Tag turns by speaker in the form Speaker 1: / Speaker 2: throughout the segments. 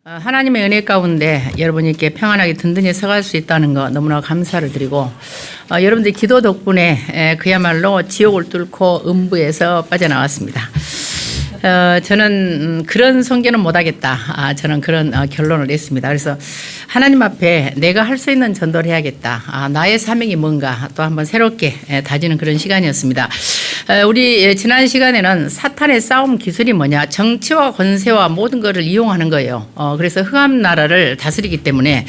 Speaker 1: 하나님의 은혜 가운데 여러분께 평안하게 든든히 서갈 수 있다는 거 너무나 감사를 드리고 여러분들 기도 덕분에 그야말로 지옥을 뚫고 음부에서 빠져나왔습니다. 저는 그런 선교는 못하겠다. 저는 그런 결론을 냈습니다. 그래서 하나님 앞에 내가 할 수 있는 전도를 해야겠다. 나의 사명이 뭔가 또 한번 새롭게 다지는 그런 시간이었습니다. 우리 지난 시간에는 사탄의 싸움 기술이 뭐냐, 정치와 권세와 모든 것을 이용하는 거예요. 그래서 흑암 나라를 다스리기 때문에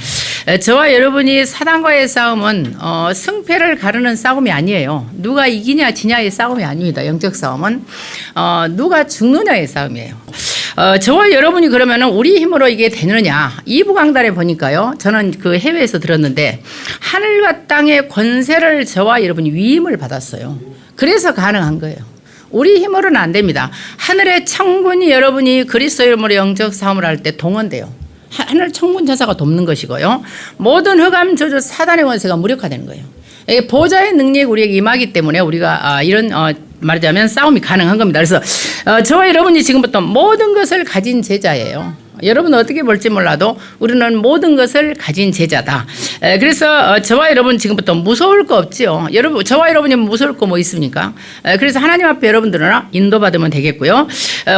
Speaker 1: 저와 여러분이 사단과의 싸움은 승패를 가르는 싸움이 아니에요. 누가 이기냐 지냐의 싸움이 아닙니다. 영적 싸움은 누가 죽느냐의 싸움이에요. 저와 여러분이 그러면은 우리 힘으로 이게 되느냐, 이부강단에 보니까요, 저는 그 해외에서 들었는데 하늘과 땅의 권세를 저와 여러분이 위임을 받았어요. 그래서 가능한 거예요. 우리 힘으로는 안 됩니다. 하늘의 천군이 여러분이 그리스도 이름으로 영적 싸움을 할 때 동원돼요. 하늘 천군 천사가 돕는 것이고요. 모든 흑암 저주 사단의 권세가 무력화되는 거예요. 보좌의 능력이 우리에게 임하기 때문에 우리가 이런 말하자면 싸움이 가능한 겁니다. 그래서 저와 여러분이 지금부터 모든 것을 가진 제자예요. 여러분은 어떻게 볼지 몰라도 우리는 모든 것을 가진 제자다. 그래서 저와 여러분 지금부터 무서울 거 없지요. 여러분, 저와 여러분이 무서울 거 뭐 있습니까? 그래서 하나님 앞에 여러분들은 인도받으면 되겠고요.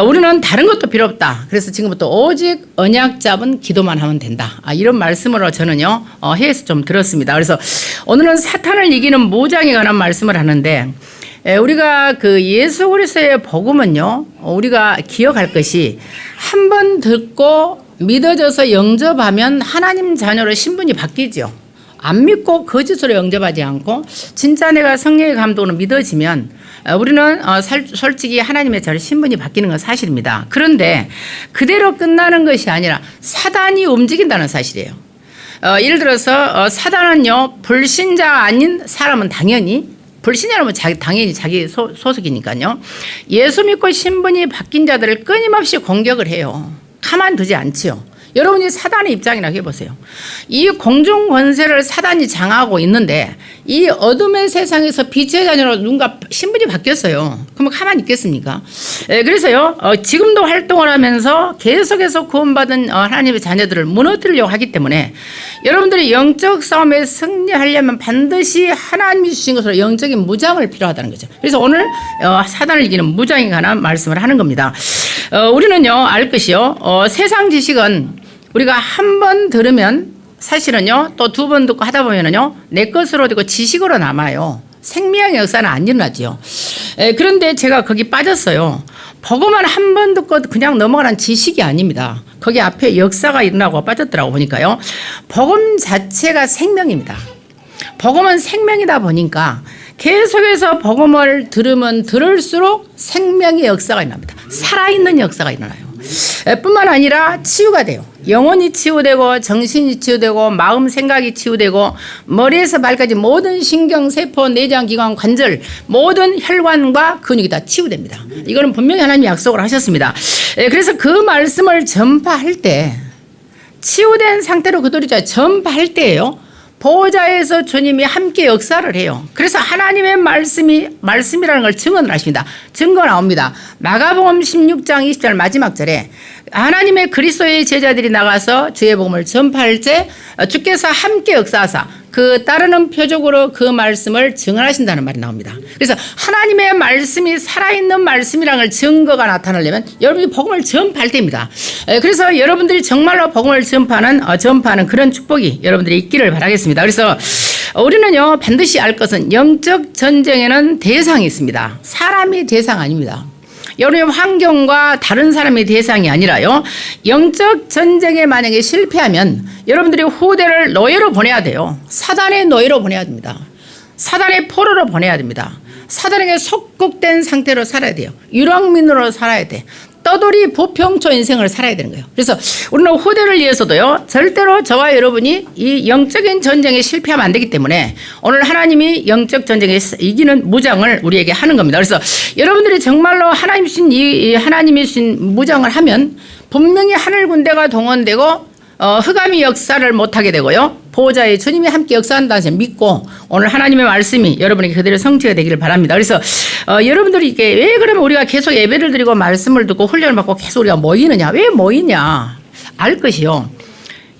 Speaker 1: 우리는 다른 것도 필요 없다. 그래서 지금부터 오직 언약 잡은 기도만 하면 된다. 이런 말씀으로 저는요, 해에서 좀 들었습니다. 그래서 오늘은 사탄을 이기는 무장에 관한 말씀을 하는데, 우리가 그 예수 그리스도의 복음은요, 우리가 기억할 것이 한 번 듣고 믿어져서 영접하면 하나님 자녀로 신분이 바뀌죠. 안 믿고 거짓으로 영접하지 않고 진짜 내가 성령의 감동으로 믿어지면 우리는 솔직히 하나님의 자녀 신분이 바뀌는 건 사실입니다. 그런데 그대로 끝나는 것이 아니라 사단이 움직인다는 사실이에요. 예를 들어서 사단은요, 불신자 아닌 사람은 당연히, 불신자라면 당연히 자기 소속이니까요, 예수 믿고 신분이 바뀐 자들을 끊임없이 공격을 해요. 가만두지 않지요. 여러분이 사단의 입장이나 해보세요. 이 공중 권세를 사단이 장악하고 있는데 이 어둠의 세상에서 빛의 자녀로 누군가 신분이 바뀌었어요. 그러면 가만히 있겠습니까? 그래서요, 지금도 활동을 하면서 계속해서 구원받은 하나님의 자녀들을 무너뜨리려고 하기 때문에 여러분들이 영적 싸움에 승리하려면 반드시 하나님이 주신 것으로 영적인 무장을 필요하다는 거죠. 그래서 오늘 사단을 이기는 무장에 관한 말씀을 하는 겁니다. 우리는요, 알 것이요, 세상 지식은 우리가 한 번 들으면 사실은요, 또 두 번 듣고 하다 보면은요, 내 것으로 되고 지식으로 남아요. 생명의 역사는 안 일어나죠. 그런데 제가 거기 빠졌어요. 복음만 한 번 듣고 그냥 넘어가는 지식이 아닙니다. 거기 앞에 역사가 일어나고 빠졌더라고 보니까요. 복음 자체가 생명입니다. 복음은 생명이다 보니까 계속해서 복음을 들으면 들을수록 생명의 역사가 일어납니다. 살아있는 역사가 일어나요. 뿐만 아니라 치유가 돼요. 영혼이 치유되고 정신이 치유되고 마음 생각이 치유되고 머리에서 발까지 모든 신경, 세포, 내장, 기관, 관절 모든 혈관과 근육이 다 치유됩니다. 이거는 분명히 하나님이 약속을 하셨습니다. 그래서 그 말씀을 전파할 때 치유된 상태로 그들이 전파할 때예요, 보호자에서 주님이 함께 역사를 해요. 그래서 하나님의 말씀이라는 걸 증언을 하십니다. 증거 나옵니다. 마가복음 16장 20절 마지막 절에 하나님의 그리스도의 제자들이 나가서 주의 복음을 전파할 때 주께서 함께 역사하사 그 따르는 표적으로 그 말씀을 증언하신다는 말이 나옵니다. 그래서 하나님의 말씀이 살아있는 말씀이라는 걸 증거가 나타나려면 여러분이 복음을 전파할 때입니다. 그래서 여러분들이 정말로 복음을 전파하는 그런 축복이 여러분들이 있기를 바라겠습니다. 그래서 우리는요, 반드시 알 것은 영적 전쟁에는 대상이 있습니다. 사람이 대상 아닙니다. 여러분의 환경과 다른 사람의 대상이 아니라요, 영적 전쟁에 만약에 실패하면 여러분들이 후대를 노예로 보내야 돼요. 사단의 노예로 보내야 됩니다. 사단의 포로로 보내야 됩니다. 사단에게 속국된 상태로 살아야 돼요. 유랑민으로 살아야 돼. 떠돌이 부평초 인생을 살아야 되는 거예요. 그래서 우리는 후대를 위해서도요, 절대로 저와 여러분이 이 영적인 전쟁에 실패하면 안 되기 때문에 오늘 하나님이 영적 전쟁에 이기는 무장을 우리에게 하는 겁니다. 그래서 여러분들이 정말로 하나님이 주신 무장을 하면 분명히 하늘 군대가 동원되고 흑암이 역사를 못하게 되고요, 보호자의 주님이 함께 역사한다는 것을 믿고 오늘 하나님의 말씀이 여러분에게 그대로 성취가 되기를 바랍니다. 그래서 여러분들이 이게 왜 그러면 우리가 계속 예배를 드리고 말씀을 듣고 훈련을 받고 계속 우리가 모이느냐, 왜 모이냐, 알 것이요.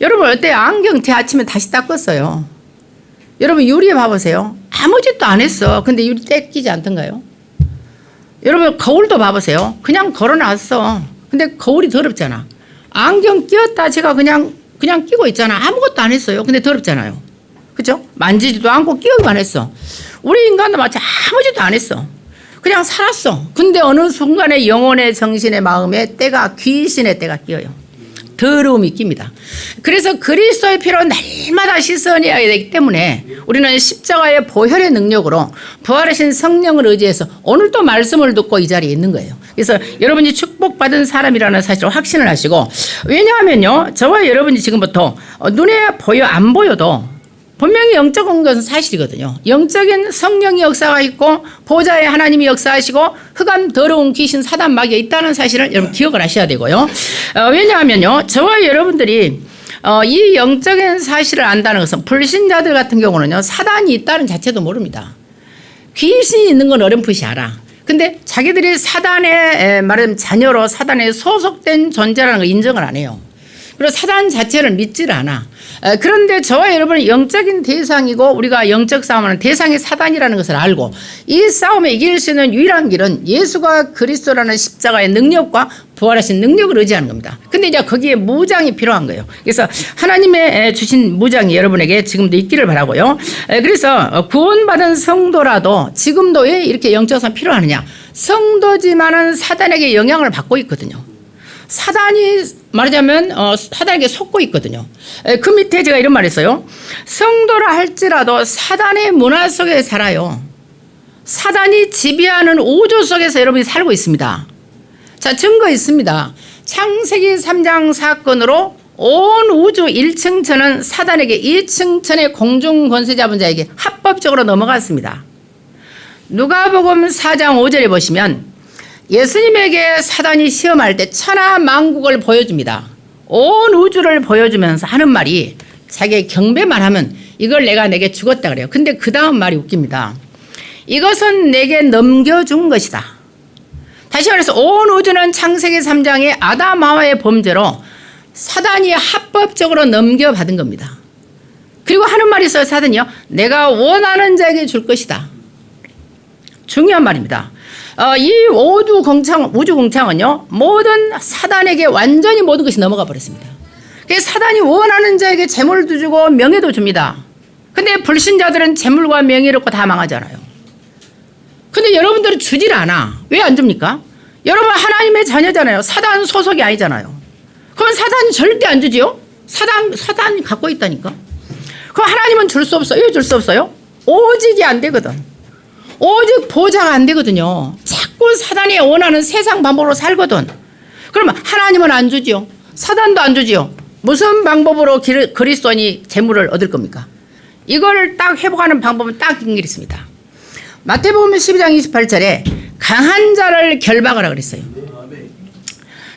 Speaker 1: 여러분 어때요? 안경 제 아침에 다시 닦았어요. 여러분 유리에 봐보세요. 아무 짓도 안 했어. 근데 유리 떼끼지 않던가요? 여러분 거울도 봐보세요. 그냥 걸어놨어. 근데 거울이 더럽잖아. 안경 끼었다 제가 그냥 끼고 있잖아. 아무것도 안 했어요. 근데 더럽잖아요. 그죠? 만지지도 않고 끼우기만 했어. 우리 인간도 마치 아무 짓도 안 했어. 그냥 살았어. 근데 어느 순간에 영혼의 정신의 마음에 때가 귀신의 때가 끼어요. 더러움이 낍니다. 그래서 그리스도의 피로 날마다 씻어내야 되기 때문에 우리는 십자가의 보혈의 능력으로 부활하신 성령을 의지해서 오늘 또 말씀을 듣고 이 자리에 있는 거예요. 그래서 여러분이 축복받은 사람이라는 사실을 확신을 하시고, 왜냐하면요 저와 여러분이 지금부터 눈에 보여 안 보여도 분명히 영적인 것은 사실이거든요. 영적인 성령의 역사가 있고 보좌의 하나님이 역사하시고 흑암 더러운 귀신 사단 마귀가 있다는 사실을 여러분 기억을 하셔야 되고요. 왜냐하면요 저와 여러분들이 이 영적인 사실을 안다는 것은 불신자들 같은 경우는요 사단이 있다는 자체도 모릅니다. 귀신이 있는 건 어렴풋이 알아. 근데 자기들이 사단의 말하자면 자녀로 사단에 소속된 존재라는 걸 인정을 안 해요. 그리고 사단 자체를 믿지를 않아. 그런데 저와 여러분은 영적인 대상이고 우리가 영적 싸움하는 대상이 사단이라는 것을 알고 이 싸움에 이길 수 있는 유일한 길은 예수가 그리스도라는 십자가의 능력과 부활하신 능력을 의지하는 겁니다. 근데 이제 거기에 무장이 필요한 거예요. 그래서 하나님의 주신 무장이 여러분에게 지금도 있기를 바라고요. 그래서 구원받은 성도라도 지금도 왜 이렇게 영적 싸움 필요하느냐. 성도지만은 사단에게 영향을 받고 있거든요. 사단이 말하자면 사단에게 속고 있거든요. 그 밑에 제가 이런 말 했어요. 성도라 할지라도 사단의 문화 속에 살아요. 사단이 지배하는 우주 속에서 여러분이 살고 있습니다. 자, 증거 있습니다. 창세기 3장 사건으로 온 우주 1층 천은 사단에게 2층 천의 공중 권세 잡은 자에게 합법적으로 넘어갔습니다. 누가복음 4장 5절에 보시면 예수님에게 사단이 시험할 때 천하 만국을 보여줍니다. 온 우주를 보여주면서 하는 말이 자기의 경배만 하면 이걸 내게 주었다 그래요. 근데 그 다음 말이 웃깁니다. 이것은 내게 넘겨준 것이다. 다시 말해서 온 우주는 창세기 3장의 아담 하와의 범죄로 사단이 합법적으로 넘겨받은 겁니다. 그리고 하는 말이 있어요. 사단이요. 내가 원하는 자에게 줄 것이다. 중요한 말입니다. 이 우주 공창은요 모든 사단에게 완전히 모든 것이 넘어가 버렸습니다. 그래서 사단이 원하는 자에게 재물도 주고 명예도 줍니다. 근데 불신자들은 재물과 명예를 얻고 다 망하잖아요. 근데 여러분들은 주질 않아. 왜 안 줍니까? 여러분 하나님의 자녀잖아요. 사단 소속이 아니잖아요. 그럼 사단이 절대 안 주지요? 사단이 갖고 있다니까. 그럼 하나님은 줄 수 없어요. 왜 줄 수 없어요? 오직이 안 되거든. 오직 보좌가 안 되거든요. 자꾸 사단이 원하는 세상 방법으로 살거든. 그러면 하나님은 안 주지요. 사단도 안 주지요. 무슨 방법으로 그리스도인이 재물을 얻을 겁니까? 이걸 딱 회복하는 방법은 딱 이 길이 있습니다. 마태복음 12장 28절에 강한 자를 결박하라 그랬어요.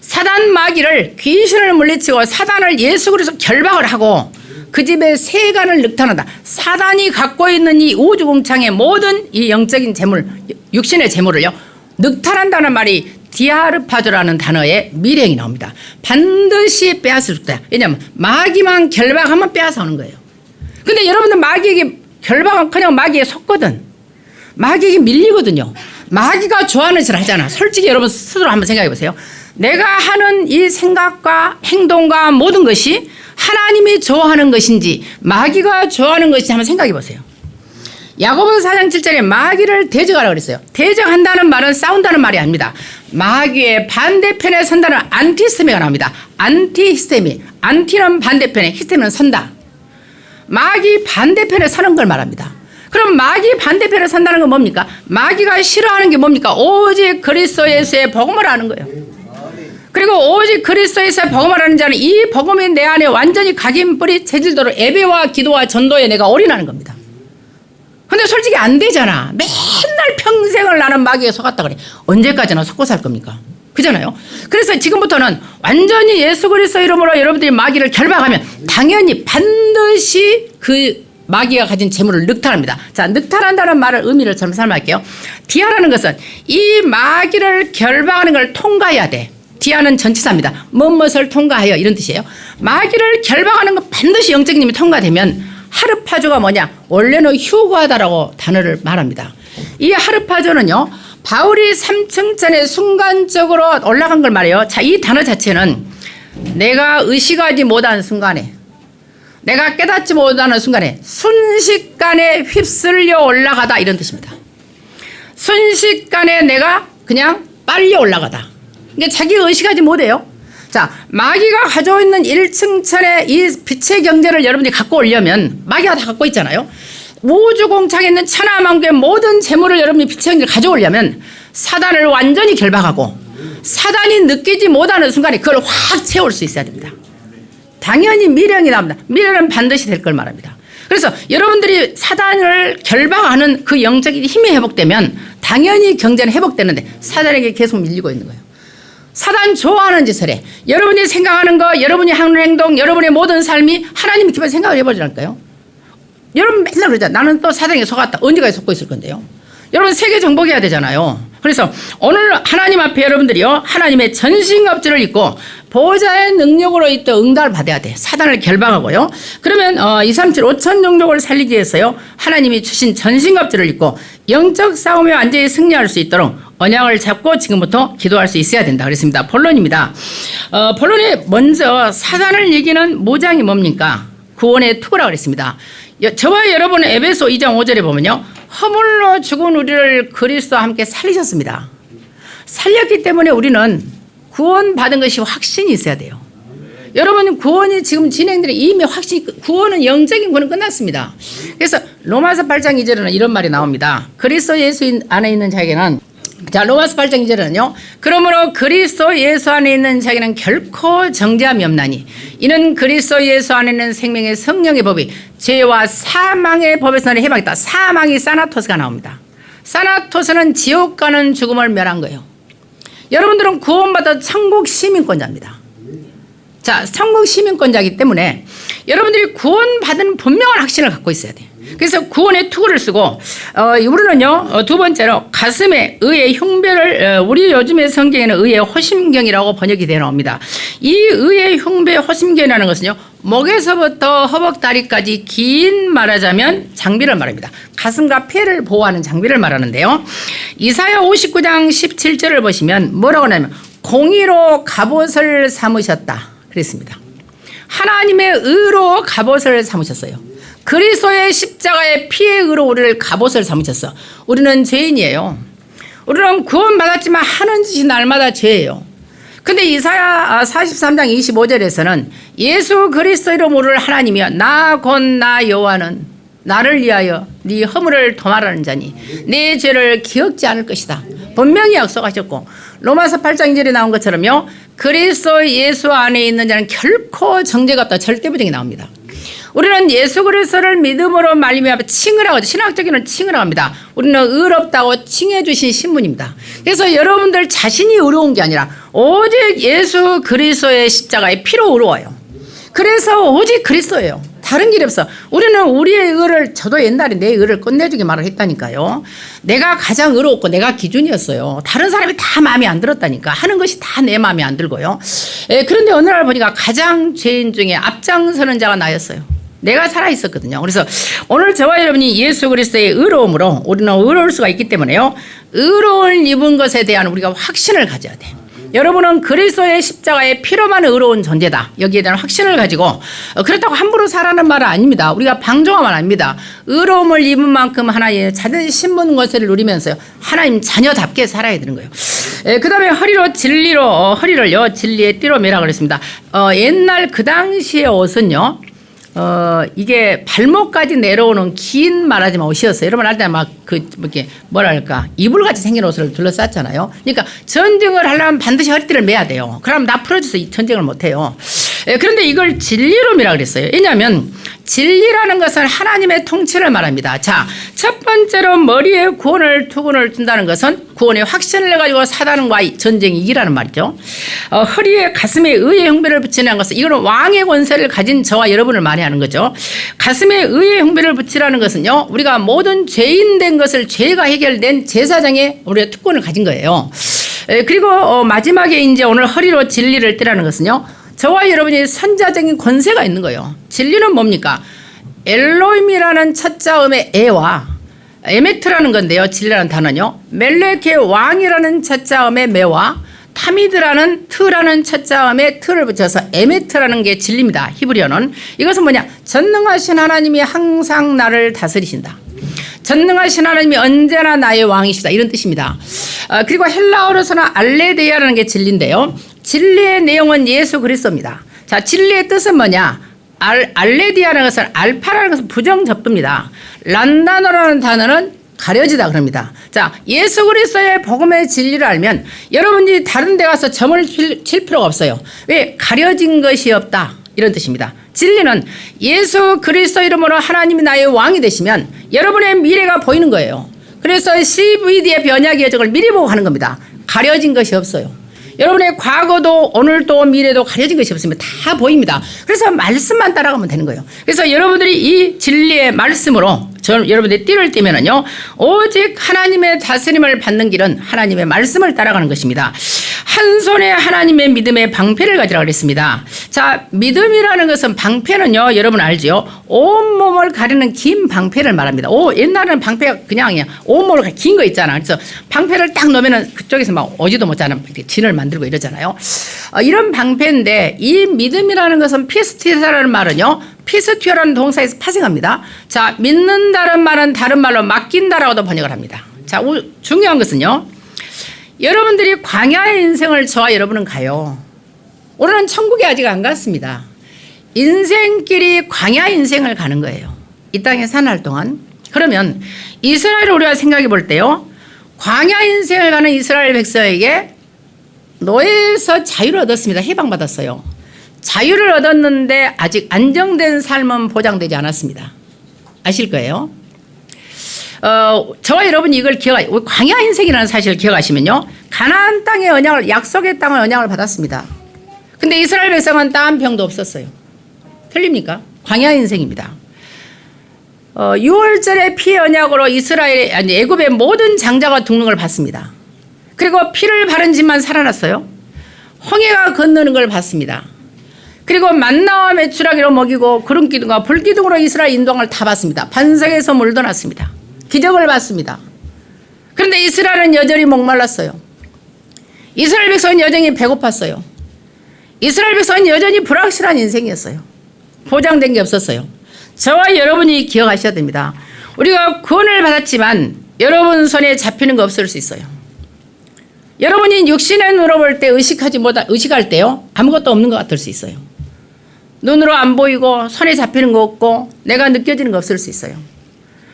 Speaker 1: 사단 마귀를 귀신을 물리치고 사단을 예수 그리스도 결박을 하고 그 집에 세간을 늑탄한다. 사단이 갖고 있는 이 우주 공창의 모든 이 영적인 재물, 육신의 재물을요 늑탄한다는 말이 디아르파조라는 단어의 미래형이 나옵니다. 반드시 빼앗을 수 있다. 왜냐하면 마귀만 결박하면 빼앗아오는 거예요. 근데 여러분들 마귀에게 결박은 그냥 마귀에 속거든. 마귀에게 밀리거든요. 마귀가 좋아하는 짓을 하잖아. 솔직히 여러분 스스로 한번 생각해 보세요. 내가 하는 이 생각과 행동과 모든 것이 하나님이 좋아하는 것인지 마귀가 좋아하는 것인지 한번 생각해 보세요. 야고보서 4장 7절에 마귀를 대적하라 그랬어요. 대적한다는 말은 싸운다는 말이 아닙니다. 마귀의 반대편에 선다는 안티스테미가 나옵니다. 안티히스테미. 안티는 반대편에, 히스테미는 선다. 마귀 반대편에 서는 걸 말합니다. 그럼 마귀 반대편에 선다는 건 뭡니까? 마귀가 싫어하는 게 뭡니까? 오직 그리스도 예수의 복음을 하는 거예요. 그리고 오직 그리스도에서 복음을 하는 자는 이 복음이 내 안에 완전히 각인 뿌리 체질도로 예배와 기도와 전도에 내가 올인하는 겁니다. 근데 솔직히 안 되잖아. 맨날 평생을 나는 마귀에 속았다 그래. 언제까지나 속고 살 겁니까? 그잖아요. 그래서 지금부터는 완전히 예수 그리스도 이름으로 여러분들이 마귀를 결박하면 당연히 반드시 그 마귀가 가진 재물을 늑탈합니다. 자, 늑탈한다는 말을 의미를 좀 설명할게요. 디아라는 것은 이 마귀를 결박하는 걸 통과해야 돼. 디아는 전치사입니다. 무엇을 통과하여 이런 뜻이에요. 마귀를 결박하는 건 반드시 영적인 힘이 통과되면 하르파조가 뭐냐? 원래는 휴거하다라고 단어를 말합니다. 이 하르파조는요. 바울이 3층천에 순간적으로 올라간 걸 말해요. 자, 이 단어 자체는 내가 의식하지 못한 순간에, 내가 깨닫지 못하는 순간에 순식간에 휩쓸려 올라가다 이런 뜻입니다. 순식간에 내가 그냥 빨리 올라가다. 그러니까 자기가 의식하지 못해요. 자, 마귀가 가지고 있는 1층천의 이 빛의 경제를 여러분들이 갖고 오려면 마귀가 다 갖고 있잖아요. 우주공창에 있는 천하만국의 모든 재물을 여러분이 빛의 경제를 가져오려면 사단을 완전히 결박하고 사단이 느끼지 못하는 순간에 그걸 확 채울 수 있어야 됩니다. 당연히 미련이 나옵니다. 미련은 반드시 될 걸 말합니다. 그래서 여러분들이 사단을 결박하는 그 영적인 힘이 회복되면 당연히 경제는 회복되는데 사단에게 계속 밀리고 있는 거예요. 사단 좋아하는 짓을 해. 여러분이 생각하는 거, 여러분이 하는 행동, 여러분의 모든 삶이 하나님이 기뻐서 생각을 해보자니까요. 여러분 맨날 그러잖아요. 나는 또 사단에게 속았다. 언제까지 속고 있을 건데요. 여러분 세계 정복해야 되잖아요. 그래서 오늘 하나님 앞에 여러분들이요. 하나님의 전신갑주를 입고 보호자의 능력으로 이 또 응답을 받아야 돼. 사단을 결박하고요. 그러면 237 5천 종족을 살리기 위해서요. 하나님이 주신 전신갑주를 입고 영적 싸움에 완전히 승리할 수 있도록 언약을 잡고 지금부터 기도할 수 있어야 된다 그랬습니다. 본론입니다. 본론에 먼저 사단을 이기는 무장이 뭡니까? 구원의 투구라고 그랬습니다. 저와 여러분 에베소 2장 5절에 보면요. 허물로 죽은 우리를 그리스도와 함께 살리셨습니다. 살렸기 때문에 우리는 구원받은 것이 확신이 있어야 돼요. 여러분 구원이 지금 진행되는 이미 확신이, 구원은 영적인 구원은 끝났습니다. 그래서 로마서 8장 2절에는 이런 말이 나옵니다. 그리스도 예수 안에 있는 자에게는, 자, 로마서 8장 2절은요. 그러므로 그리스도 예수 안에 있는 자에게는 결코 정죄함이 없나니 이는 그리스도 예수 안에 있는 생명의 성령의 법이 죄와 사망의 법에서는 해방했다. 사망이 사나토스가 나옵니다. 사나토스는 지옥 가는 죽음을 멸한 거예요. 여러분들은 구원받아 천국 시민권자입니다. 자, 천국 시민권자이기 때문에 여러분들이 구원받은 분명한 확신을 갖고 있어야 돼요. 그래서 구원의 투구를 쓰고 우리는요 두 번째로 가슴에 의의 흉배를 우리 요즘의 성경에는 의의 호심경이라고 번역이 되어 나옵니다. 이 의의 흉배 호심경이라는 것은요 목에서부터 허벅다리까지 긴 말하자면 장비를 말합니다. 가슴과 폐를 보호하는 장비를 말하는데요. 이사야 59장 17절을 보시면 뭐라고 하냐면 공의로 갑옷을 삼으셨다 그랬습니다. 하나님의 의로 갑옷을 삼으셨어요. 그리스도의 십자가의 피의 의로 우리를 갑옷을 삼으셨어. 우리는 죄인이에요. 우리는 구원받았지만 하는 짓이 날마다 죄예요. 근데 이사야 43장 25절에서는 예수 그리스도 이름 우리를 하나님이여 나 곧 나 여호와는 나를 위하여 네 허물을 도말하는 자니 내 죄를 기억지 않을 것이다. 분명히 약속하셨고 로마서 8장 2절에 나온 것처럼요. 그리스도 예수 안에 있는 자는 결코 정죄가 없다. 절대 부정이 나옵니다. 우리는 예수 그리스도를 믿음으로 말미암아 칭을 하거든요. 신학적으로는 칭을 합니다. 우리는 의롭다고 칭해 주신 신분입니다. 그래서 여러분들 자신이 의로운 게 아니라 오직 예수 그리스도의 십자가의 피로 의로워요. 그래서 오직 그리스도예요. 다른 길이 없어. 우리는 우리의 의를, 저도 옛날에 내 의를 끝내주게 말을 했다니까요. 내가 가장 의롭고 내가 기준이었어요. 다른 사람이 다 마음에 안 들었다니까. 하는 것이 다 내 마음에 안 들고요. 그런데 어느 날 보니까 가장 죄인 중에 앞장서는 자가 나였어요. 내가 살아있었거든요. 그래서 오늘 저와 여러분이 예수 그리스도의 의로움으로 우리는 의로울 수가 있기 때문에요. 의로움을 입은 것에 대한 우리가 확신을 가져야 돼. 여러분은 그리스도의 십자가의 피로만 의로운 존재다. 여기에 대한 확신을 가지고 그렇다고 함부로 살라는 말은 아닙니다. 우리가 방종하면 아닙니다. 의로움을 입은 만큼 하나의 자든 신분 권세를 누리면서요. 하나님 자녀답게 살아야 되는 거예요. 그 다음에 허리로 진리로 허리를요 진리의 띠로 매라 그랬습니다. 옛날 그 당시의 옷은요. 이게 발목까지 내려오는 긴 말하지만 옷이었어요. 여러분 할 때 막 이렇게 뭐랄까 이불같이 생긴 옷을 둘러쌌잖아요. 그러니까 전쟁을 하려면 반드시 허리띠를 매야 돼요. 그럼 나 풀어줘서 전쟁을 못해요. 그런데 이걸 진리로 매라 그랬어요. 왜냐하면 진리라는 것은 하나님의 통치를 말합니다. 자, 첫 번째로 머리에 구원을 투구를 준다는 것은 구원의 확신을 가지고 사단과의 전쟁 이기라는 말이죠. 허리에 가슴에 의의 흉배를 붙이는 것은 이거는 왕의 권세를 가진 저와 여러분을 말하는 거죠. 가슴에 의의 흉배를 붙이라는 것은요. 우리가 모든 죄인 된 것을 죄가 해결된 제사장의 우리의 특권을 가진 거예요. 그리고 마지막에 이제 오늘 허리로 진리를 띠라는 것은요, 저와 여러분이 선자적인 권세가 있는 거예요. 진리는 뭡니까? 엘로임이라는 첫 자음의 에와 에메트라는 건데요, 진리라는 단어는요, 멜렉의 왕이라는 첫 자음의 메와 타미드라는 트라는 첫 자음에 트를 붙여서 에메트라는 게 진리입니다. 히브리어는. 이것은 뭐냐? 전능하신 하나님이 항상 나를 다스리신다. 전능하신 하나님이 언제나 나의 왕이시다, 이런 뜻입니다. 그리고 헬라어로서는 알레데야라는 게 진리인데요, 진리의 내용은 예수 그리스도입니다. 자, 진리의 뜻은 뭐냐? 알레디아라는 것은 알파라는 것은 부정접두입니다. 란다노라는 단어는 가려지다 그럽니다. 자, 예수 그리스도의 복음의 진리를 알면 여러분들이 다른 데 가서 점을 칠 필요가 없어요. 왜? 가려진 것이 없다, 이런 뜻입니다. 진리는 예수 그리스도 이름으로 하나님이 나의 왕이 되시면 여러분의 미래가 보이는 거예요. 그래서 CVD의 변화의 여정을 미리 보고 가는 겁니다. 가려진 것이 없어요. 여러분의 과거도 오늘도 미래도 가려진 것이 없으면 다 보입니다. 그래서 말씀만 따라가면 되는 거예요. 그래서 여러분들이 이 진리의 말씀으로 여러분들이 띠를 띠면은요, 오직 하나님의 다스림을 받는 길은 하나님의 말씀을 따라가는 것입니다. 한 손에 하나님의 믿음의 방패를 가지라 그랬습니다. 자, 믿음이라는 것은, 방패는요, 여러분 알죠? 온몸을 가리는 긴 방패를 말합니다. 옛날에는 방패가 그냥 온몸을 긴 거 있잖아. 그래서 방패를 딱 놓으면은 그쪽에서 막 오지도 못하는 진을 만들고 이러잖아요. 이런 방패인데, 이 믿음이라는 것은 피스티사라는 말은요, 피스티어라는 동사에서 파생합니다. 자, 믿는다는 말은 다른 말로 맡긴다라고도 번역을 합니다. 자, 중요한 것은요, 여러분들이 광야의 인생을 저와 여러분은 가요. 우리는 천국에 아직 안 갔습니다. 인생길이 광야 인생을 가는 거예요. 이 땅에 사는 동안. 그러면 이스라엘을 우리가 생각해 볼 때요, 광야 인생을 가는 이스라엘 백성에게 노예에서 자유를 얻었습니다. 해방받았어요. 자유를 얻었는데 아직 안정된 삶은 보장되지 않았습니다. 아실 거예요. 저와 여러분이 이걸 광야 인생이라는 사실을 기억하시면요, 가나안 땅의 언약을, 약속의 땅의 언약을 받았습니다. 근데 이스라엘 백성은 땅 한 평도 없었어요. 틀립니까? 광야 인생입니다. 6월절의 피의 언약으로 애굽의 모든 장자가 등록을 받습니다. 그리고 피를 바른 집만 살아났어요. 홍해가 건너는 걸 봤습니다. 그리고 만나와 메추라기로 먹이고 구름기둥과 불기둥으로 이스라엘 인도항을 다 봤습니다. 반석에서 물도 났습니다. 기적을 봤습니다. 그런데 이스라엘은 여전히 목말랐어요. 이스라엘 백성은 여전히 배고팠어요. 이스라엘 백성은 여전히 불확실한 인생이었어요. 보장된 게 없었어요. 저와 여러분이 기억하셔야 됩니다. 우리가 구원을 받았지만 여러분 손에 잡히는 거 없을 수 있어요. 여러분이 육신의 눈으로 볼 때 의식할 때요, 아무것도 없는 것 같을 수 있어요. 눈으로 안 보이고 손에 잡히는 거 없고 내가 느껴지는 거 없을 수 있어요.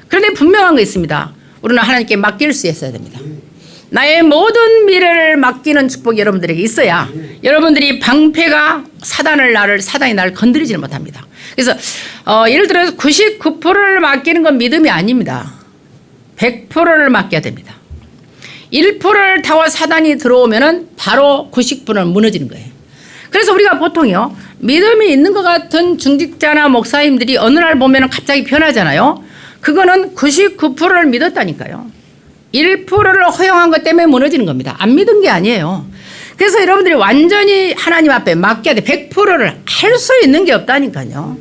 Speaker 1: 그런데 분명한 거 있습니다. 우리는 하나님께 맡길 수 있어야 됩니다. 나의 모든 미래를 맡기는 축복이 여러분들에게 있어야 여러분들이 방패가 사단이 나를 건드리지는 못합니다. 그래서 예를 들어서 99%를 맡기는 건 믿음이 아닙니다. 100%를 맡겨야 됩니다. 1%를 타고 사단이 들어오면은 바로 90%는 무너지는 거예요. 그래서 우리가 보통요, 믿음이 있는 것 같은 중직자나 목사님들이 어느 날 보면은 갑자기 변하잖아요. 그거는 99%를 믿었다니까요. 1%를 허용한 것 때문에 무너지는 겁니다. 안 믿은 게 아니에요. 그래서 여러분들이 완전히 하나님 앞에 맡겨야 돼. 100%를 할 수 있는 게 없다니까요.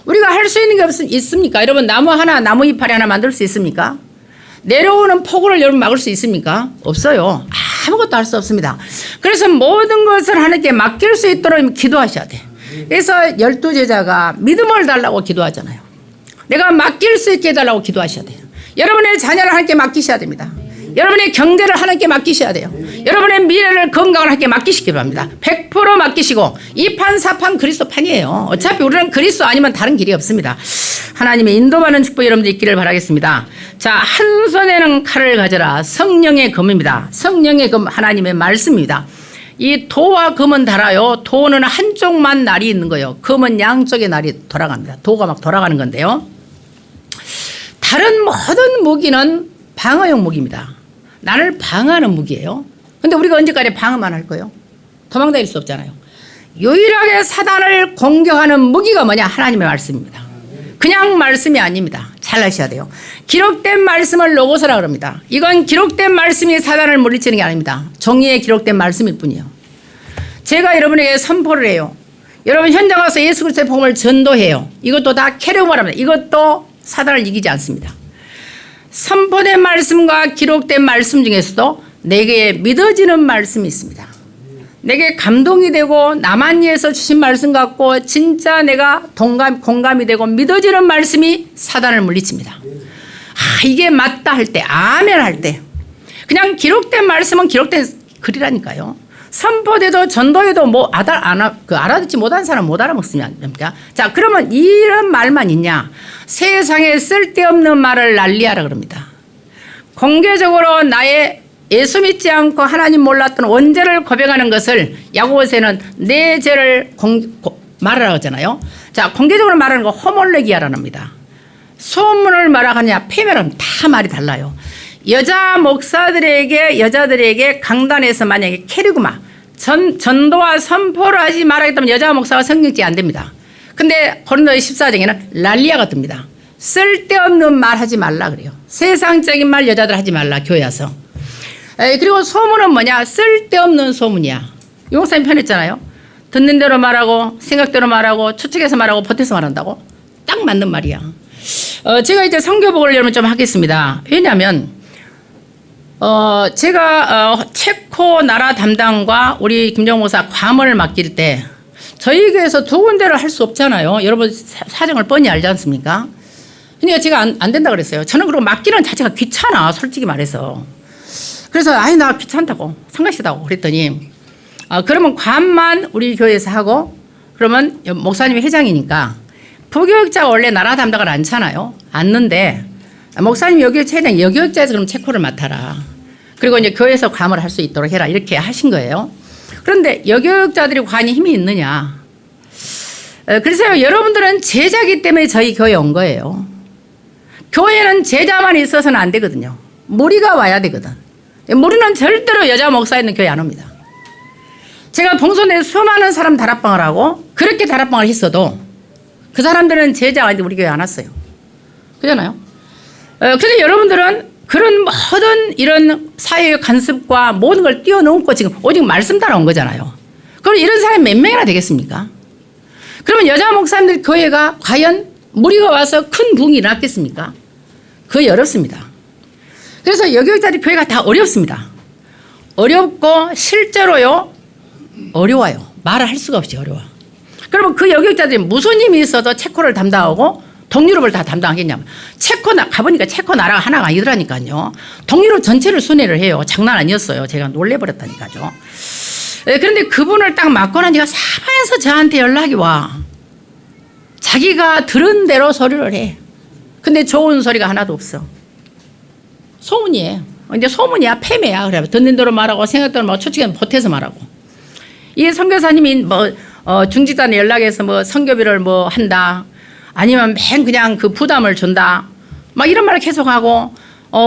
Speaker 1: 우리가 할 수 있는 게 있습니까? 여러분, 나무 이파리 하나 만들 수 있습니까? 내려오는 폭우를 여러분 막을 수 있습니까? 없어요. 아무것도 할 수 없습니다. 그래서 모든 것을 하나님께 맡길 수 있도록 기도하셔야 돼. 그래서 12제자가 믿음을 달라고 기도하잖아요. 내가 맡길 수 있게 해달라고 기도하셔야 돼요. 여러분의 자녀를 하나님께 맡기셔야 됩니다. 여러분의 경제를 하나님께 맡기셔야 돼요. 여러분의 미래를, 건강을 하나님께 맡기시기 바랍니다. 100% 맡기시고, 2판 4판 그리스도 판이에요. 어차피 우리는 그리스도 아니면 다른 길이 없습니다. 하나님의 인도받는 축복 여러분들 있기를 바라겠습니다. 자, 한 손에는 칼을 가져라. 성령의 검입니다. 성령의 검, 하나님의 말씀입니다. 이 도와 검은 달아요. 도는 한쪽만 날이 있는 거예요. 검은 양쪽의 날이 돌아갑니다. 도가 막 돌아가는 건데요. 다른 모든 무기는 방어용 무기입니다. 나를 방어하는 무기예요. 근데 우리가 언제까지 방어만 할 거예요? 도망다닐 수 없잖아요. 유일하게 사단을 공격하는 무기가 뭐냐? 하나님의 말씀입니다. 그냥 말씀이 아닙니다. 잘 아셔야 돼요. 기록된 말씀을 로고스라 그럽니다. 이건 기록된 말씀이 사단을 물리치는 게 아닙니다. 종이에 기록된 말씀일 뿐이에요. 제가 여러분에게 선포를 해요. 여러분 현장 가서 예수 그리스도의 복음을 전도해요. 이것도 다 캐리오버랍니다. 이것도 사단을 이기지 않습니다. 선포된 말씀과 기록된 말씀 중에서도 내게 믿어지는 말씀이 있습니다. 내게 감동이 되고 나만 위해서 주신 말씀 같고 진짜 내가 공감이 되고 믿어지는 말씀이 사단을 물리칩니다. 이게 맞다 할 때, 아멘 할 때. 그냥 기록된 말씀은 기록된 글이라니까요. 선포돼도 전도해도 뭐 알아듣지 못한 사람 못 알아먹습니다. 자, 그러면 이런 말만 있냐? 세상에 쓸데없는 말을 난리하라 그럽니다. 공개적으로 나의 예수 믿지 않고 하나님 몰랐던 원죄를 고백하는 것을 야고보서에는 내 죄를 말하라고 하잖아요. 자, 공개적으로 말하는 거 호몰레기아라는 겁니다. 소문을 말하느냐 폐멸하면 다 말이 달라요. 여자들에게 강단에서 만약에 캐리구마 전도와 선포를 하지 말하겠다면 여자 목사가 성경지 안 됩니다. 근데 고린도 14장에는 랄리아가 뜹니다. 쓸데없는 말 하지 말라 그래요. 세상적인 말 여자들 하지 말라 교회 와서. 그리고 소문은 뭐냐? 쓸데없는 소문이야. 이 목사님 편했잖아요. 듣는 대로 말하고 생각대로 말하고 추측해서 말하고 보태서 말한다고? 딱 맞는 말이야. 제가 이제 선교복을 여러분 좀 하겠습니다. 왜냐하면 제가 체코 나라 담당과 우리 김정호 목사 괌을 맡길 때 저희 교회에서 두 군데를 할 수 없잖아요. 여러분 사정을 뻔히 알지 않습니까? 그러니까 제가 안 된다 그랬어요. 저는 그리고 맡기는 자체가 귀찮아, 솔직히 말해서. 그래서 나 귀찮다고 성가시다고 그랬더니 그러면 괌만 우리 교회에서 하고 그러면 목사님이 회장이니까 부교육자가 원래 나라 담당을 않잖아요. 않는데 목사님 여교육자에서 그럼 체코를 맡아라. 그리고 이제 교회에서 괌을 할 수 있도록 해라. 이렇게 하신 거예요. 그런데 여교육자들이 관이 힘이 있느냐. 그래서 여러분들은 제자기 때문에 저희 교회에 온 거예요. 교회는 제자만 있어서는 안 되거든요. 무리가 와야 되거든. 무리는 절대로 여자 목사 있는 교회 안 옵니다. 제가 봉선에 수많은 사람 다락방을 하고 그렇게 다락방을 했어도 그 사람들은 제자가 아닌데 우리 교회 안 왔어요. 그잖아요. 그런데 여러분들은 그런 모든 이런 사회의 간섭과 모든 걸 뛰어넘고 지금 오직 말씀 따라 온 거잖아요. 그럼 이런 사람이 몇 명이나 되겠습니까? 그러면 여자 목사님들 교회가 과연 무리가 와서 큰 부흥이 일어났겠습니까? 거의 어렵습니다. 그래서 여교육자들 교회가 다 어렵습니다. 어렵고 실제로요 어려워요. 말을 할 수가 없이 어려워. 그러면 그 여교육자들이 무슨 힘이 있어도 체코를 담당하고 동유럽을 다 담당하겠냐면 가보니까 체코 나라가 하나가 아니더라니까요. 동유럽 전체를 순회를 해요. 장난 아니었어요. 제가 놀래버렸다니까죠. 그런데 그분을 딱 맡고 나니까 사방에서 저한테 연락이 와. 자기가 들은 대로 소리를 해. 근데 좋은 소리가 하나도 없어. 소문이에요. 이제 소문이야, 폐매야. 그래. 듣는 대로 말하고 생각대로 말하고 추측해서 보태서 말하고. 이 선교사님이 중지단에 연락해서 선교비를 한다. 아니면 맨 그냥 그 부담을 준다. 막 이런 말을 계속하고,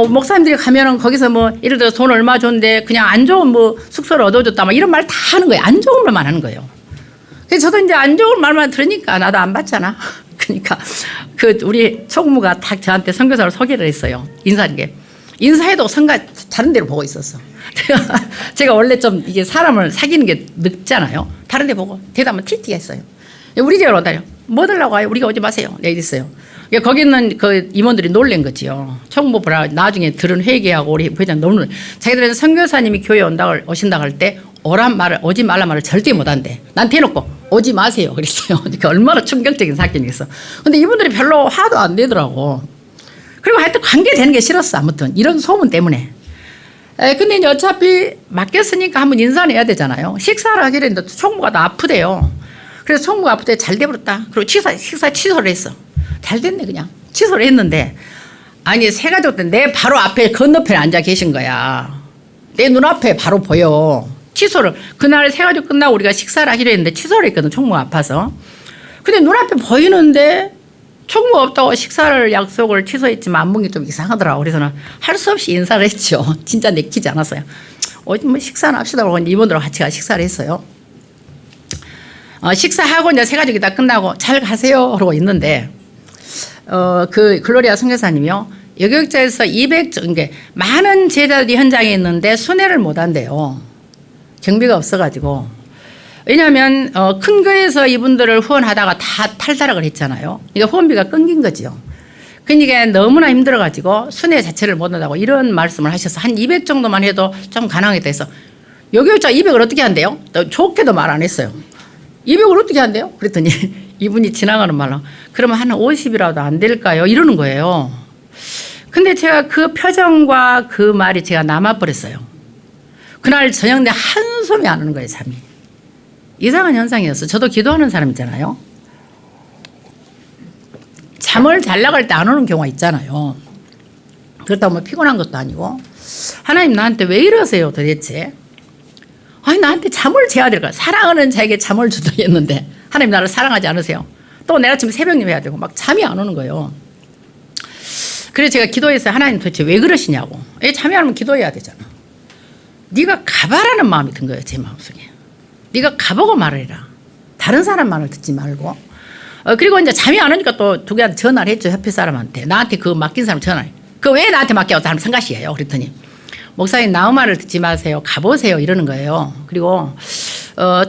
Speaker 1: 목사님들이 가면은 거기서 예를 들어서 돈 얼마 줬는데 그냥 안 좋은 숙소를 얻어줬다. 막 이런 말 다 하는 거예요. 안 좋은 말만 하는 거예요. 그래서 저도 이제 안 좋은 말만 들으니까 나도 안 받잖아. 그러니까 우리 총무가 딱 저한테 선교사를 소개를 했어요. 인사해도 다른 데로 보고 있었어. 제가 원래 좀 이게 사람을 사귀는 게 늦잖아요. 다른 데 보고 대답은 틸티가 했어요. 우리 집에 온다요. 뭐 들라고 와요? 우리가 오지 마세요. 네, 이랬어요. 거기는 그 임원들이 놀란 거지요. 총무 보라 나중에 들은 회개하고 우리 부회장 너무 자기들은 선교사님이 교회에 오신다고 할 때 오지 말란 말을 절대 못 한대. 난 대놓고 오지 마세요. 그랬어요. 그러니까 얼마나 충격적인 사건이겠어. 근데 이분들이 별로 화도 안 내더라고. 그리고 하여튼 관계되는 게 싫었어. 아무튼 이런 소문 때문에. 근데 이제 어차피 맡겼으니까 한번 인사는 해야 되잖아요. 식사를 하기로 했는데 총무가 다 아프대요. 그래서 총무가 아프대 잘 돼버렸다. 그리고 식사 취소를 했어. 잘 됐네 그냥. 취소를 했는데 아니 세 가족 때 내 바로 앞에 건너편에 앉아 계신 거야. 내 눈앞에 바로 보여. 취소를 그날 세 가족 끝나고 우리가 식사를 하기로 했는데 취소를 했거든. 총무가 아파서. 근데 눈앞에 보이는데 총무 없다고 식사를 약속을 취소했지만 안목이 좀 이상하더라고. 그래서는 할 수 없이 인사를 했죠. 진짜 내키지 않았어요. 어디 식사는 합시다. 그러고 이분들하고 같이 식사를 했어요. 식사하고 이제 세 가족이 다 끝나고 잘 가세요. 그러고 있는데 그 글로리아 선교사님이요. 여교육자에서 200, 많은 제자들이 현장에 있는데 순회를 못 한대요. 경비가 없어가지고. 왜냐하면 큰 교회에서 이분들을 후원하다가 다 탈사락을 했잖아요. 그러니까 후원비가 끊긴 거지요. 그러니까 너무나 힘들어가지고 순회 자체를 못 한다고 이런 말씀을 하셔서 한 200 정도만 해도 좀 가능하겠다 해서 여교육자 200을 어떻게 한대요? 좋게도 말 안 했어요. 200을 어떻게 한대요? 그랬더니 이분이 지나가는 말로 그러면 한 50이라도 안 될까요? 이러는 거예요. 근데 제가 그 표정과 그 말이 제가 남아버렸어요. 그날 저녁 내 한숨이 안 오는 거예요, 잠이. 이상한 현상이었어요. 저도 기도하는 사람이잖아요. 잠을 잘 나갈 때 안 오는 경우가 있잖아요. 그렇다고 뭐 피곤한 것도 아니고. 하나님 나한테 왜 이러세요 도대체? 아니 나한테 잠을 재야 될까? 사랑하는 자에게 잠을 주다 했는데 하나님 나를 사랑하지 않으세요? 또 내일 아침에 새벽 예배해야 되고 막 잠이 안 오는 거예요. 그래서 제가 기도했어요. 하나님 도대체 왜 그러시냐고. 잠이 안 오면 기도해야 되잖아. 네가 가봐라는 마음이 든 거예요. 제 마음속에. 네가 가보고 말해라. 다른 사람 말을 듣지 말고. 그리고 이제 잠이 안 오니까 또 누구한테 전화를 했죠. 협회 사람한테. 나한테 그 맡긴 사람 전화해. 그 왜 나한테 맡겨서 하는 생각이에요. 그랬더니 목사님 나의 말을 듣지 마세요. 가보세요. 이러는 거예요. 그리고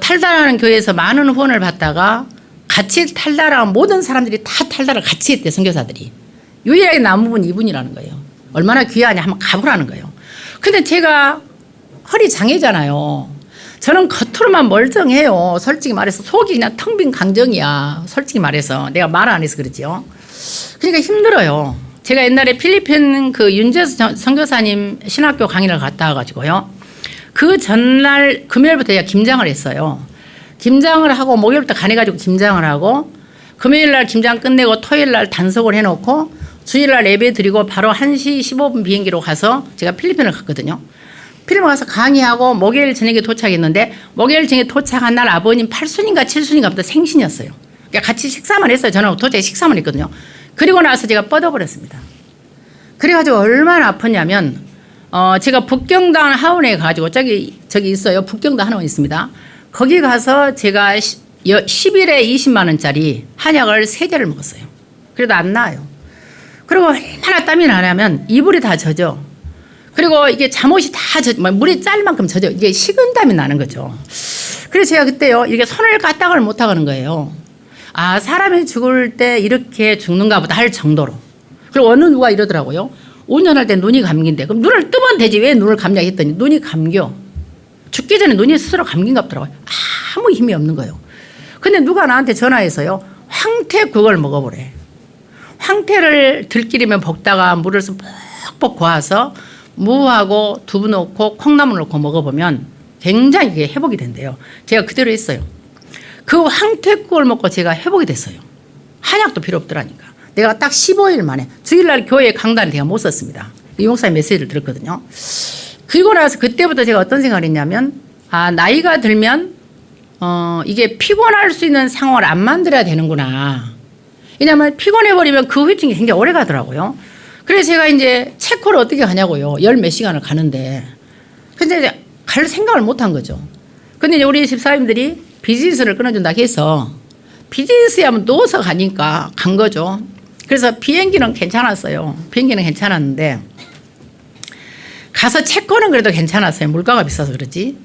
Speaker 1: 탈달하는 교회에서 많은 후원을 받다가 같이 탈달한 모든 사람들이 다 탈달을 같이 했대. 선교사들이. 유일하게 남은 분 이분이라는 거예요. 얼마나 귀하냐 한번 가보라는 거예요. 근데 제가 허리 장애잖아요. 저는 겉으로만 멀쩡해요. 솔직히 말해서 속이 그냥 텅 빈 강정이야. 솔직히 말해서 내가 말 안 해서 그렇지요. 그러니까 힘들어요. 제가 옛날에 필리핀 그 윤재수 선교사님 신학교 강의를 갔다 와가지고요. 그 전날 금요일부터 제가 김장을 했어요. 김장을 하고 목요일부터 간해가지고 김장을 하고 금요일날 김장 끝내고 토요일날 단속을 해놓고 주일날 예배 드리고 바로 1시 15분 비행기로 가서 제가 필리핀을 갔거든요. 필리핀 가서 강의하고 목요일 저녁에 도착했는데 목요일 저녁에 도착한 날 아버님 8순인가 7순인가부터 생신이었어요. 그러니까 같이 식사만 했어요. 저는 도착해 식사만 했거든요. 그리고 나서 제가 뻗어버렸습니다. 그래가지고 얼마나 아팠냐면 제가 북경당 하원에 가가지고 저기 있어요. 북경당 하원 있습니다. 거기 가서 제가 10일에 20만 원짜리 한약을 3개를 먹었어요. 그래도 안 나아요. 그리고 얼마나 땀이 나냐면 이불이 다 젖어. 그리고 이게 잠옷이 다 물이 짤 만큼 젖어. 이게 식은땀이 나는 거죠. 그래서 제가 그때요. 이게 손을 까딱을 못 하는 거예요. 아, 사람이 죽을 때 이렇게 죽는가 보다 할 정도로. 그리고 어느 누가 이러더라고요. 운전할 때 눈이 감긴대. 그럼 눈을 뜨면 되지 왜 눈을 감냐 했더니 눈이 감겨. 죽기 전에 눈이 스스로 감긴가 보더라고요. 아무 힘이 없는 거예요. 근데 누가 나한테 전화해서요. 황태국을 먹어보래. 황태를 들기름에 볶다가 물을 퍽퍽 고아서 무하고 두부 넣고 콩나물 넣고 먹어보면 굉장히 이게 회복이 된대요. 제가 그대로 했어요. 그 황태국을 먹고 제가 회복이 됐어요. 한약도 필요 없더라니까. 내가 딱 15일 만에 주일날 교회 강단에 제가 못 썼습니다. 이 목사님 메시지를 들었거든요. 그리고 나서 그때부터 제가 어떤 생각을 했냐면 나이가 들면 이게 피곤할 수 있는 상황을 안 만들어야 되는구나. 왜냐하면 피곤해버리면 그 후유증이 굉장히 오래 가더라고요. 그래서 제가 이제 체코를 어떻게 가냐고요. 10몇 시간을 가는데. 근데 이제 갈 생각을 못 한 거죠. 근데 이제 우리 집사님들이 비즈니스를 끊어준다 해서 비즈니스에 한번 누워서 가니까 간 거죠. 그래서 비행기는 괜찮았어요. 비행기는 괜찮았는데 가서 체코는 그래도 괜찮았어요. 물가가 비싸서 그렇지.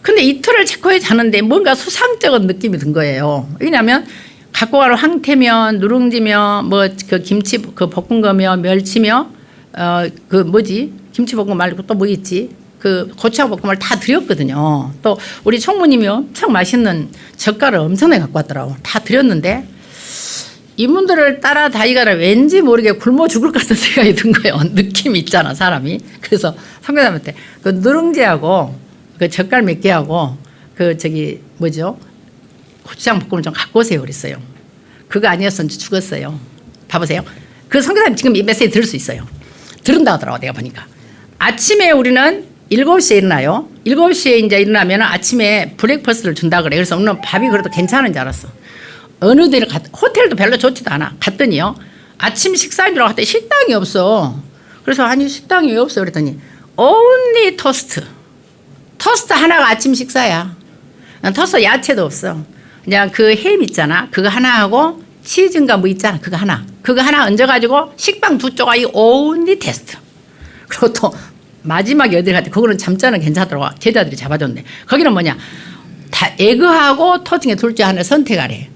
Speaker 1: 근데 이틀을 체코에 자는데 뭔가 수상쩍은 느낌이 든 거예요. 왜냐하면 갖고 가는 황태면 누룽지며 뭐 그 김치 그 볶은 거며 멸치며 그 뭐지 김치볶음 말고 또 뭐 있지 그 고추장 볶음을 다 드렸거든요. 또 우리 총무님이 엄청 맛있는 젓갈을 엄청나게 갖고 왔더라고. 다 드렸는데 이분들을 따라다니다가 왠지 모르게 굶어 죽을 것 같은 생각이 든 거예요. 느낌이 있잖아 사람이. 그래서 선교사님한테 그 누룽지하고 그 젓갈 몇 개하고 그 저기 뭐죠 고추장 볶음을 좀 갖고 오세요 그랬어요. 그거 아니었으면 죽었어요. 봐보세요. 그 선교사님 지금 이 메시지 들을 수 있어요. 들은다 하더라고 내가 보니까. 아침에 우리는 7시에 일어나요. 7시에 이제 일어나면 아침에 브레이크퍼스트를 준다 그래. 그래서 오늘 밥이 그래도 괜찮은 줄 알았어. 어느 데를 호텔도 별로 좋지도 않아. 갔더니요. 아침 식사인 줄 알았더니 식당이 없어. 그래서 아니 식당이 왜 없어 그랬더니 only 토스트. 토스트 하나가 아침 식사야. 토스트 야채도 없어. 그냥 그 햄 있잖아. 그거 하나 하고 치즈인가 뭐 있잖아. 그거 하나. 그거 하나 얹어가지고 식빵 2조각이 온리 테스트. 그리고 또 마지막에 어딜 갔대. 그거는 잠자는 괜찮더라고. 제자들이 잡아줬는데. 거기는 뭐냐. 다 에그하고 토징의 둘 중 하나를 선택하래.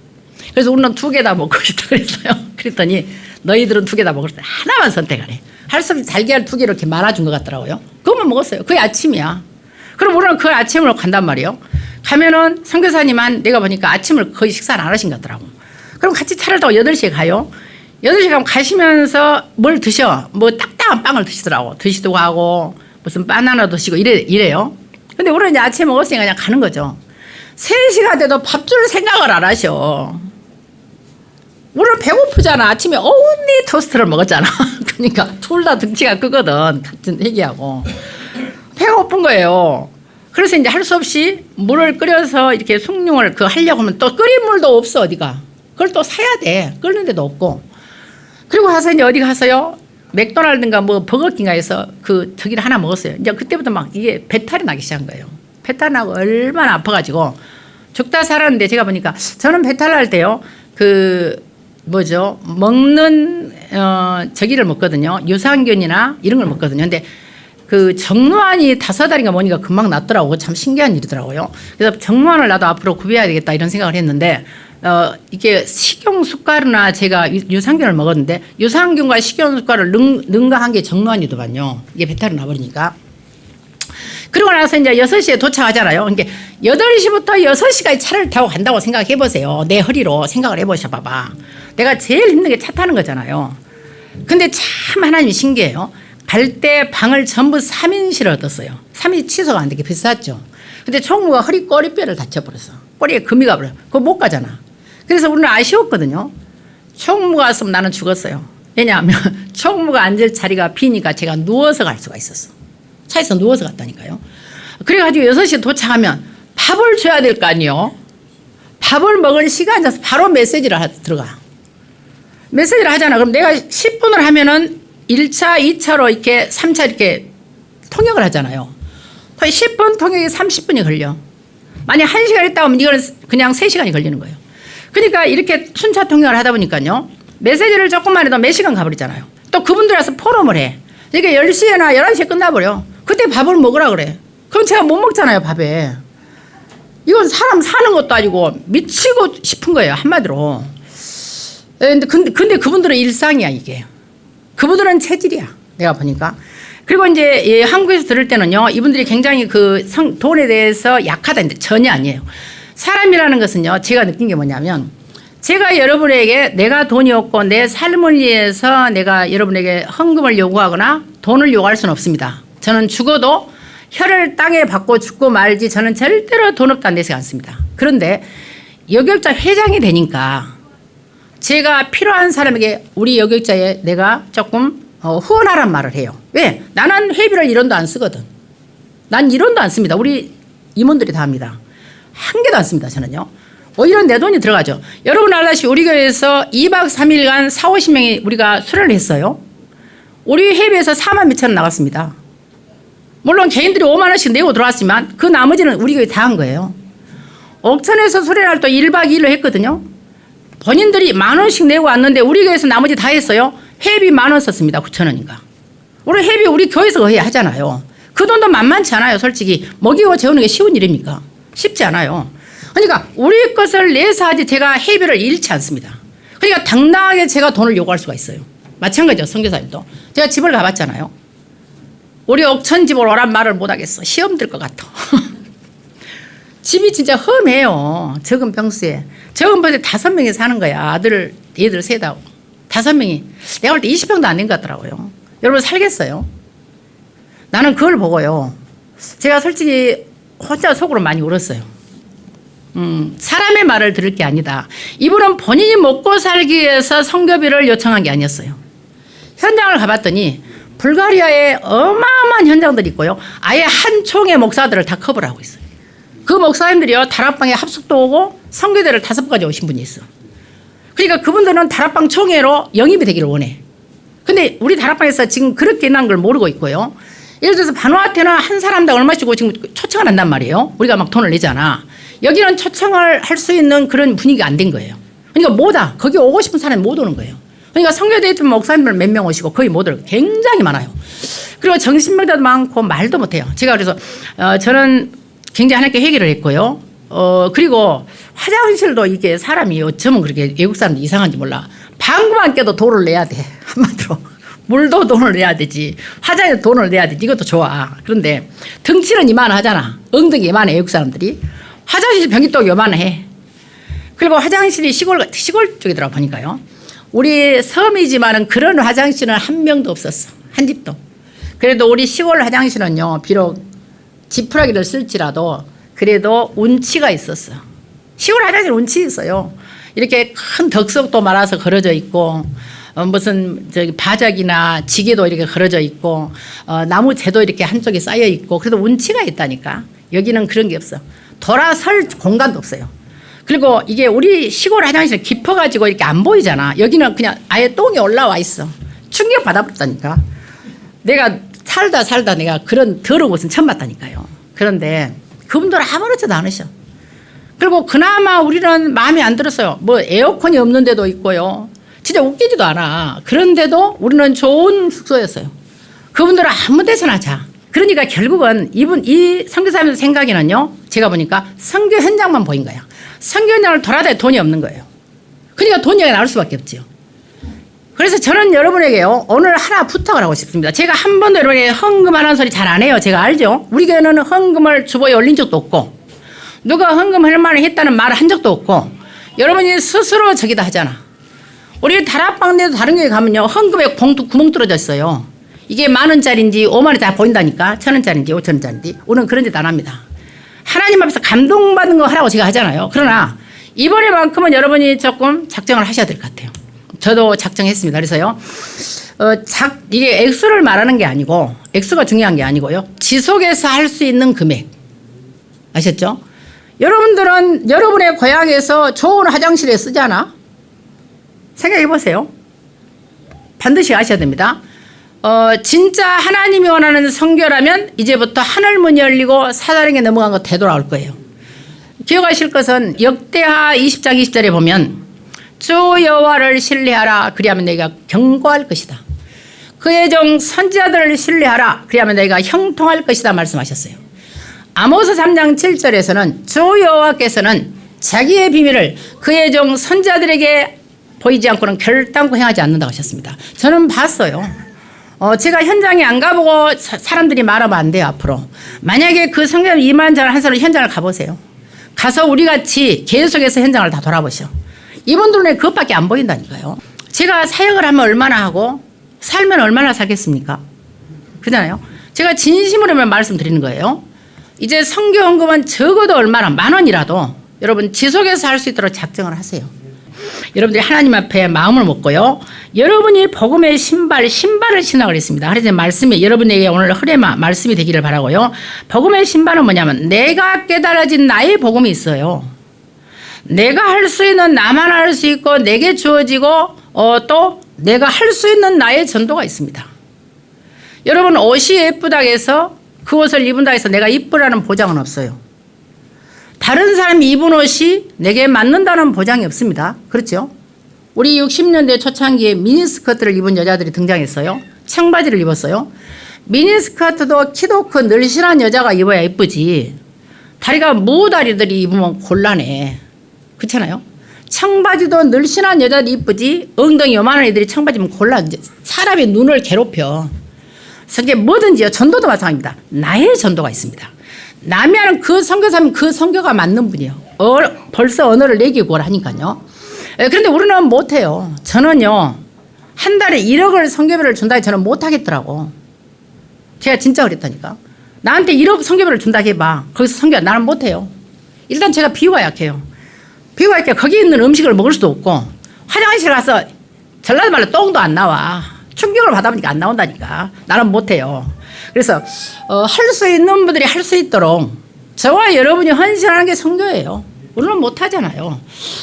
Speaker 1: 그래서 우리는 2개 다 먹고 싶다 그랬어요. 그랬더니 너희들은 2개 다 먹을 때 하나만 선택하래. 할 수 없이 달걀 2개 이렇게 말아준 것 같더라고요. 그것만 먹었어요. 그게 아침이야. 그럼 우리는 그 아침을 간단 말이에요. 가면은 선교사님만 내가 보니까 아침을 거의 식사를 안 하신 것 같더라고. 그럼 같이 차를 타고 8시에 가요. 8시에 가면 가시면서 뭘 드셔. 뭐 딱딱한 빵을 드시더라고. 드시도 하고 무슨 바나나 드시고 이래요. 근데 우리는 이제 아침에 먹었으니까 그냥 가는 거죠. 3시가 돼도 밥 줄 생각을 안 하셔. 우리는 배고프잖아. 아침에 온리 토스트를 먹었잖아. 그러니까 둘 다 등치가 크거든. 같은 애기하고. 배가 고픈 거예요. 그래서 이제 할 수 없이 물을 끓여서 이렇게 숭늉을 하려고 하면 또 끓인 물도 없어, 어디가. 그걸 또 사야 돼. 끓는 데도 없고. 그리고 가서 이제 어디 가서요? 맥도날드인가 뭐 버거킹가에서 저기를 하나 먹었어요. 이제 그때부터 막 이게 배탈이 나기 시작한 거예요. 배탈 나고 얼마나 아파가지고 죽다 살았는데 제가 보니까 저는 배탈 날 때요. 먹는 저기를 먹거든요. 유산균이나 이런 걸 먹거든요. 근데 정노환이 5알인가 뭐니까 금방 낫더라고. 참 신기한 일이더라고요. 그래서 정노환을 나도 앞으로 구비해야 되겠다 이런 생각을 했는데 이게 식용숟가루나 제가 유산균을 먹었는데 유산균과 식용숟가루를 능가한 게 정노환이더만요. 이게 배탈이 나버리니까. 그러고 나서 이제 6시에 도착하잖아요. 그러니까 8시부터 6시까지 차를 타고 간다고 생각해 보세요. 내 허리로 생각을 해보셔 봐봐. 내가 제일 힘든 게 차 타는 거잖아요. 근데 참 하나님이 신기해요. 갈 때 방을 전부 3인실을 얻었어요. 3인 취소가 안 되게 비쌌죠. 근데 총무가 허리 꼬리뼈를 다쳐버렸어. 꼬리에 금이 가버려. 그거 못 가잖아. 그래서 우리는 아쉬웠거든요. 총무가 왔으면 나는 죽었어요. 왜냐하면 총무가 앉을 자리가 비니까 제가 누워서 갈 수가 있었어. 차에서 누워서 갔다니까요. 그래가지고 6시에 도착하면 밥을 줘야 될 거 아니에요. 밥을 먹을 시간이 돼서 바로 메시지를 들어가. 메시지를 하잖아. 그럼 내가 10분을 하면은 1차, 2차로 이렇게 3차 이렇게 통역을 하잖아요. 10분 통역이 30분이 걸려. 만약 1시간 있다 하면 이거는 그냥 3시간이 걸리는 거예요. 그러니까 이렇게 순차 통역을 하다 보니까요. 메시지를 조금만 해도 몇 시간 가버리잖아요. 또 그분들 와서 포럼을 해. 이게 10시에나 11시에 끝나버려. 그때 밥을 먹으라 그래. 그럼 제가 못 먹잖아요, 밥에. 이건 사람 사는 것도 아니고 미치고 싶은 거예요, 한마디로. 근데 그분들은 일상이야, 이게. 그분들은 체질이야, 내가 보니까. 그리고 이제 한국에서 들을 때는요, 이분들이 굉장히 돈에 대해서 약하다는데 전혀 아니에요. 사람이라는 것은요, 제가 느낀 게 뭐냐면, 제가 여러분에게 내가 돈이 없고 내 삶을 위해서 내가 여러분에게 헌금을 요구하거나 돈을 요구할 수는 없습니다. 저는 죽어도 혀를 땅에 박고 죽고 말지 저는 절대로 돈 없다는 데서 않습니다. 그런데 여격자 회장이 되니까 제가 필요한 사람에게 우리 여격자에 내가 조금 후원하란 말을 해요. 왜? 나는 회비를 1원도 안 쓰거든. 난 1원도 안 씁니다. 우리 임원들이 다 합니다. 한 개도 안 씁니다, 저는요. 오히려 내 돈이 들어가죠. 여러분 알다시피 우리 교회에서 2박 3일간 40~50명이 우리가 수련을 했어요. 우리 회비에서 4만 몇천 원 나갔습니다. 물론 개인들이 5만 원씩 내고 들어왔지만 그 나머지는 우리 교회 다 한 거예요. 옥천에서 수련할 때 1박 2일로 했거든요. 본인들이 1만 원씩 내고 왔는데 우리 교회에서 나머지 다 했어요. 회비 1만 원 썼습니다. 9천 원인가. 우리 회비 우리 교회에서 거의 하잖아요. 그 돈도 만만치 않아요. 솔직히 먹이고 재우는 게 쉬운 일입니까? 쉽지 않아요. 그러니까 우리 것을 내서 하지 제가 회비를 잃지 않습니다. 그러니까 당당하게 제가 돈을 요구할 수가 있어요. 마찬가지죠. 선교사님도. 제가 집을 가봤잖아요. 우리 옥천 집으로 오란 말을 못하겠어. 시험 들 것 같아. 집이 진짜 험해요. 적은 평수에. 적은 평수에 5명이 사는 거야. 애들 셋하고. 5명이. 내가 볼 때 20평도 안 된 것 같더라고요. 여러분 살겠어요? 나는 그걸 보고요. 제가 솔직히 혼자 속으로 많이 울었어요. 사람의 말을 들을 게 아니다. 이분은 본인이 먹고 살기 위해서 선교비를 요청한 게 아니었어요. 현장을 가봤더니 불가리아에 어마어마한 현장들이 있고요. 아예 한 총의 목사들을 다 커버를 하고 있어요. 그 목사님들이요. 다락방에 합숙도 오고 선교대를 5가지 오신 분이 있어. 그러니까 그분들은 다락방 총회로 영입이 되기를 원해. 근데 우리 다락방에서 지금 그렇게 난 걸 모르고 있고요. 예를 들어서 바누아투는 한 사람당 얼마씩 지금 초청을 한단 말이에요. 우리가 막 돈을 내잖아. 여기는 초청을 할 수 있는 그런 분위기가 안 된 거예요. 그러니까 거기 오고 싶은 사람이 못 오는 거예요. 그러니까 성교 데이트 목사님들 몇 명 오시고 거의 못 들어요. 굉장히 많아요. 그리고 정신병자도 많고 말도 못해요. 제가 그래서 저는 굉장히 하나님께 회개를 했고요. 그리고 화장실도 이게 사람이 어쩌면 그렇게 외국 사람도 이상한지 몰라. 방구만 껴도 돈을 내야 돼. 한마디로. 물도 돈을 내야 되지. 화장에도 돈을 내야 되지. 이것도 좋아. 그런데 덩치는 이만하잖아. 엉덩이 이만해 외국 사람들이. 화장실 변기 또 요만해. 그리고 화장실이 시골 쪽이더라고 보니까요. 우리 섬이지만은 그런 화장실은 한 명도 없었어. 한 집도. 그래도 우리 시골 화장실은요. 비록 지푸라기를 쓸지라도 그래도 운치가 있었어. 시골 화장실 운치 있어요. 이렇게 큰 덕석도 말아서 걸어져 있고 무슨 저기 바닥이나 지게도 이렇게 걸어져 있고 나무 재도 이렇게 한쪽에 쌓여 있고 그래도 운치가 있다니까. 여기는 그런 게 없어. 돌아설 공간도 없어요. 그리고 이게 우리 시골 화장실 깊어가지고 이렇게 안 보이잖아. 여기는 그냥 아예 똥이 올라와 있어. 충격 받아버렸다니까. 내가 살다 내가 그런 더러운 곳은 처음 봤다니까요. 그런데 그분들은 아무렇지도 않으셔. 그리고 그나마 우리는 마음에 안 들었어요. 뭐 에어컨이 없는 데도 있고요. 진짜 웃기지도 않아. 그런데도 우리는 좋은 숙소였어요. 그분들은 아무 데서나 자. 그러니까 결국은 이 선교사님들 생각에는요. 제가 보니까 선교 현장만 보인 거야. 선교 현장을 돌아다닐 돈이 없는 거예요. 그러니까 돈이 나올 수밖에 없죠. 그래서 저는 여러분에게요. 오늘 하나 부탁을 하고 싶습니다. 제가 한 번도 여러분에게 헌금하는 소리 잘 안 해요. 제가 알죠. 우리 교회는 헌금을 주보에 올린 적도 없고 누가 헌금할 만을 했다는 말을 한 적도 없고 여러분이 스스로 저기다 하잖아. 우리 다락방내도 다른 교회 가면요. 헌금에 봉투 구멍 뚫어져 있어요. 이게 10,000원짜리인지 5만원이 다 보인다니까. 1,000원짜리인지 5,000원짜리인지 우리는 그런 짓 안 합니다. 하나님 앞에서 감동받은 거 하라고 제가 하잖아요. 그러나 이번에만큼은 여러분이 조금 작정을 하셔야 될 것 같아요. 저도 작정했습니다. 그래서요. 이게 액수를 말하는 게 아니고 액수가 중요한 게 아니고요. 지속해서 할 수 있는 금액. 아셨죠? 여러분들은 여러분의 고향에서 좋은 화장실에 쓰잖아. 생각해 보세요. 반드시 아셔야 됩니다. 진짜 하나님이 원하는 선교라면 이제부터 하늘문이 열리고 사다리에 넘어간 거 되돌아올 거예요. 기억하실 것은 역대하 20장 20절에 보면 주 여호와를 신뢰하라 그리하면 내가 경고할 것이다. 그의 종 선지자들을 신뢰하라 그리하면 내가 형통할 것이다 말씀하셨어요. 아모스 3장 7절에서는 주 여호와께서는 자기의 비밀을 그의 종 선지자들에게 보이지 않고는 결단코 행하지 않는다고 하셨습니다. 저는 봤어요. 제가 현장에 안 가보고 사람들이 말하면 안 돼요. 앞으로 만약에 그 성경 이만장 한 사람 현장을 가보세요. 가서 우리같이 계속해서 현장을 다 돌아보셔. 이분들은 그것밖에 안 보인다니까요. 제가 사역을 하면 얼마나 하고 살면 얼마나 살겠습니까? 그렇잖아요. 제가 진심으로 말씀드리는 거예요. 이제 선교헌금은 적어도 얼마나 10,000원이라도 여러분 지속해서 할 수 있도록 작정을 하세요. 여러분들이 하나님 앞에 마음을 먹고요. 여러분이 복음의 신발을 신라고 했습니다. 그래서 말씀이 여러분에게 오늘 흐레마 말씀이 되기를 바라고요. 복음의 신발은 뭐냐면 내가 깨달아진 나의 복음이 있어요. 내가 할 수 있는 나만 할 수 있고 내게 주어지고 또 내가 할 수 있는 나의 전도가 있습니다. 여러분 옷이 예쁘다고 해서 그 옷을 입은다고 해서 내가 이쁘라는 보장은 없어요. 다른 사람이 입은 옷이 내게 맞는다는 보장이 없습니다. 그렇죠? 우리 60년대 초창기에 미니스커트를 입은 여자들이 등장했어요. 청바지를 입었어요. 미니스커트도 키도 큰 늘씬한 여자가 입어야 예쁘지. 다리가 무다리들이 입으면 곤란해. 그렇잖아요? 청바지도 늘씬한 여자들이 이쁘지 엉덩이 요만한 애들이 청바지 입으면 곤란. 사람의 눈을 괴롭혀. 그래서 이게 뭐든지요. 전도도 마찬가지입니다. 나의 전도가 있습니다. 남이 하는 그 선교사면 그 선교가 맞는 분이에요. 벌써 언어를 내기고 하니까요. 그런데 우리는 못해요. 저는요. 한 달에 1억을 선교비를 준다 해서 저는 못하겠더라고. 제가 진짜 그랬다니까. 나한테 1억 선교비를 준다 해봐. 거기서 선교 나는 못해요. 일단 제가 비유가 약해요. 비유가 약해. 거기 있는 음식을 먹을 수도 없고 화장실 가서 전라도 말로 똥도 안 나와. 충격을 받아보니까 안 나온다니까. 나는 못해요. 그래서 할 수 있는 분들이 할 수 있도록 저와 여러분이 헌신하는 게 선교예요. 우리는 못하잖아요.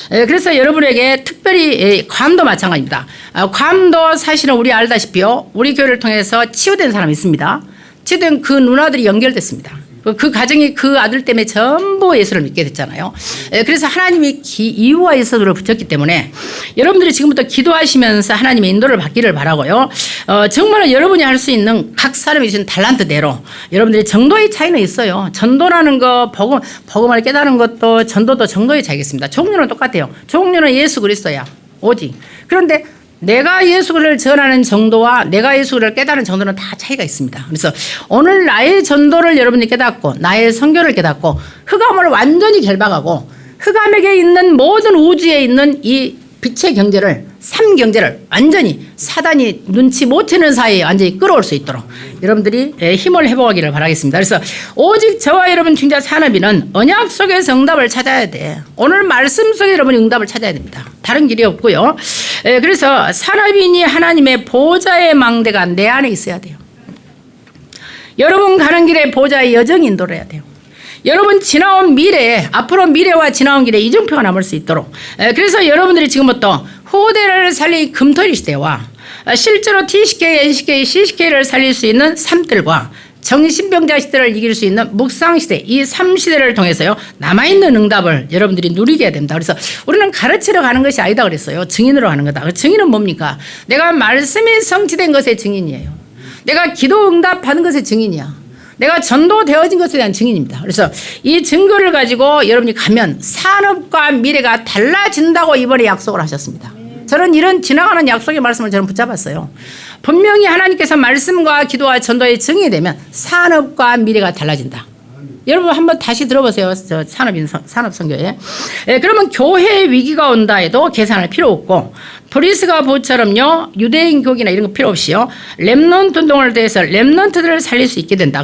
Speaker 1: 그래서 여러분에게 특별히 괌도 마찬가지입니다. 괌도 사실은 우리 알다시피요. 우리 교회를 통해서 치유된 사람이 있습니다. 치유된 그 누나들이 연결됐습니다. 그 가정이 그 아들 때문에 전부 예수를 믿게 됐잖아요. 그래서 하나님이 이유와 예수를 붙였기 때문에 여러분들이 지금부터 기도하시면서 하나님의 인도를 받기를 바라고요. 정말로 여러분이 할 수 있는 각 사람이 주신 달란트대로 여러분들이 정도의 차이는 있어요. 전도라는 거, 복음을 깨달은 것도 전도도 정도의 차이겠습니다. 종류는 똑같아요. 종류는 예수 그리스도야. 오직. 그런데 내가 예수를 전하는 정도와 내가 예수를 깨달은 정도는 다 차이가 있습니다. 그래서 오늘 나의 전도를 여러분이 깨닫고 나의 선교를 깨닫고 흑암을 완전히 결박하고 흑암에게 있는 모든 우주에 있는 이 빛의 경제를 삼경제를 완전히 사단이 눈치 못 채는 사이에 완전히 끌어올 수 있도록 여러분들이 힘을 해보기를 바라겠습니다. 그래서 오직 저와 여러분 중자 산업인은 언약 속에서 응답을 찾아야 돼. 오늘 말씀 속에 여러분이 응답을 찾아야 됩니다. 다른 길이 없고요. 그래서 산업인이 하나님의 보좌의 망대가 내 안에 있어야 돼요. 여러분 가는 길에 보좌의 여정이 인도를 해야 돼요. 여러분 지나온 미래에 앞으로 미래와 지나온 길에 이정표가 남을 수 있도록 그래서 여러분들이 지금부터 후대를 살릴 금토일 시대와 실제로 TCK, NCK, CCK를 살릴 수 있는 삶들과 정신병자 시대를 이길 수 있는 묵상시대 이 3시대를 통해서요 남아있는 응답을 여러분들이 누리게 해야 됩니다. 그래서 우리는 가르치러 가는 것이 아니다 그랬어요. 증인으로 가는 거다. 그 증인은 뭡니까? 내가 말씀이 성취된 것의 증인이에요. 내가 기도 응답 받은 것의 증인이야. 내가 전도되어진 것에 대한 증인입니다. 그래서 이 증거를 가지고 여러분이 가면 산업과 미래가 달라진다고 이번에 약속을 하셨습니다. 저는 이런 지나가는 약속의 말씀을 저는 붙잡았어요. 분명히 하나님께서 말씀과 기도와 전도의 증인이 되면 산업과 미래가 달라진다. 여러분 한번 다시 들어보세요. 저 산업선교에. 그러면 교회 위기가 온다 해도 계산할 필요 없고 브리스가 보처럼요 유대인 교기나 이런 거 필요 없이요 렘넌트 운동을 통해서 렘넌트들을 살릴 수 있게 된다.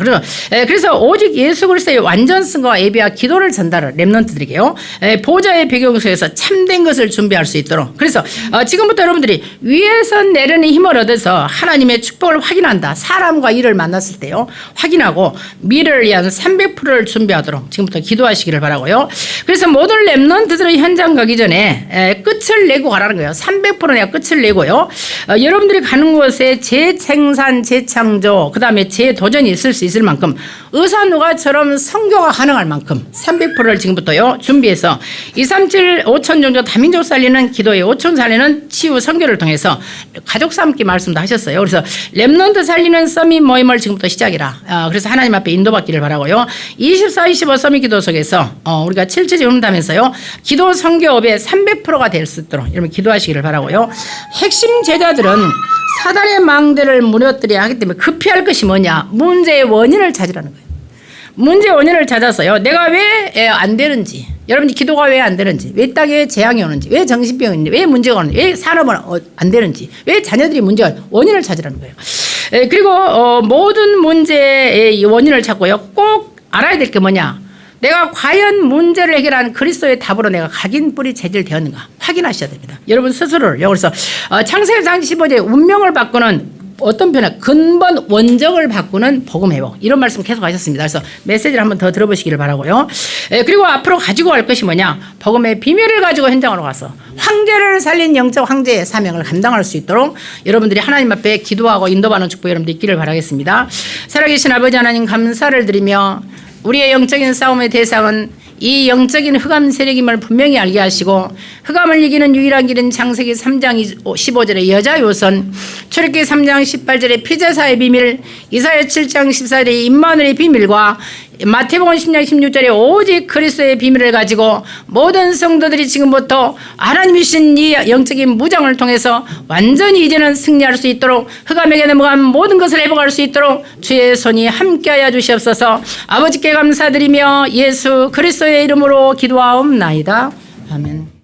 Speaker 1: 그래서 오직 예수 그리스도의 완전 승과 예비와 기도를 전달을 렘넌트들에게요 보좌의 배경 속에서 참된 것을 준비할 수 있도록 그래서 지금부터 여러분들이 위에서 내려는 힘을 얻어서 하나님의 축복을 확인한다. 사람과 일을 만났을 때요 확인하고 미래를 위한 300%를 준비하도록 지금부터 기도하시기를 바라고요. 그래서 모든 렘넌트들의 현장 가기 전에 끝을 내고 가라는 거예요. 300% 내가 끝을 내고요. 여러분들이 가는 곳에 재생산, 재창조, 그 다음에 재도전이 있을 수 있을 만큼 의사누가처럼 선교가 가능할 만큼 300%를 지금부터요 준비해서 237, 5천 정도 다민족 살리는 기도에 5천 살리는 치유 선교를 통해서 가족 삶기 말씀도 하셨어요. 그래서 렘넌트 살리는 서밋 모임을 지금부터 시작이라. 그래서 하나님 앞에 인도받기를 바라고요. 24, 25 서밋 기도 속에서 우리가 7주째 응답하면서요 기도 선교업의 300%가 될 수 있도록 여러분 기도하시기를 바라고요. 핵심 제자들은 사단의 망대를 무너뜨려야 하기 때문에 급히 할 것이 뭐냐? 문제의 원인을 찾으라는 거예요. 문제의 원인을 찾아서요. 내가 왜 안 되는지, 여러분이 기도가 왜 안 되는지, 왜 땅에 재앙이 오는지, 왜 정신병이 오는지, 왜 문제가 오는지, 왜 산업은 안 되는지, 왜 자녀들이 문제가 원인을 찾으라는 거예요. 그리고 모든 문제의 원인을 찾고요. 꼭 알아야 될 게 뭐냐? 내가 과연 문제를 해결하는 그리스도의 답으로 내가 각인 뿌리 재질 되었는가 확인하셔야 됩니다. 여러분 스스로를요. 그래서 창세기 15절에 운명을 바꾸는 어떤 변화 근본 원적을 바꾸는 복음 회복 이런 말씀 계속 하셨습니다. 그래서 메시지를 한번 더 들어보시기를 바라고요. 그리고 앞으로 가지고 갈 것이 뭐냐 복음의 비밀을 가지고 현장으로 가서 황제를 살린 영적 황제의 사명을 감당할 수 있도록 여러분들이 하나님 앞에 기도하고 인도받는 축복 여러분들 있기를 바라겠습니다. 살아계신 아버지 하나님 감사를 드리며 우리의 영적인 싸움의 대상은 이 영적인 흑암 세력임을 분명히 알게 하시고 흑암을 이기는 유일한 길은 창세기 3장 15절의 여자 요선, 출애굽기 3장 18절의 피제사의 비밀, 이사야 7장 14절의 임마누엘의 비밀과 마태복음 10장 16절에 오직 그리스도의 비밀을 가지고 모든 성도들이 지금부터 하나님이 주신 이 영적인 무장을 통해서 완전히 이제는 승리할 수 있도록 흑암에게 넘어간 모든 것을 회복할 수 있도록 주의 손이 함께하여 주시옵소서. 아버지께 감사드리며 예수 그리스도의 이름으로 기도하옵나이다. 아멘.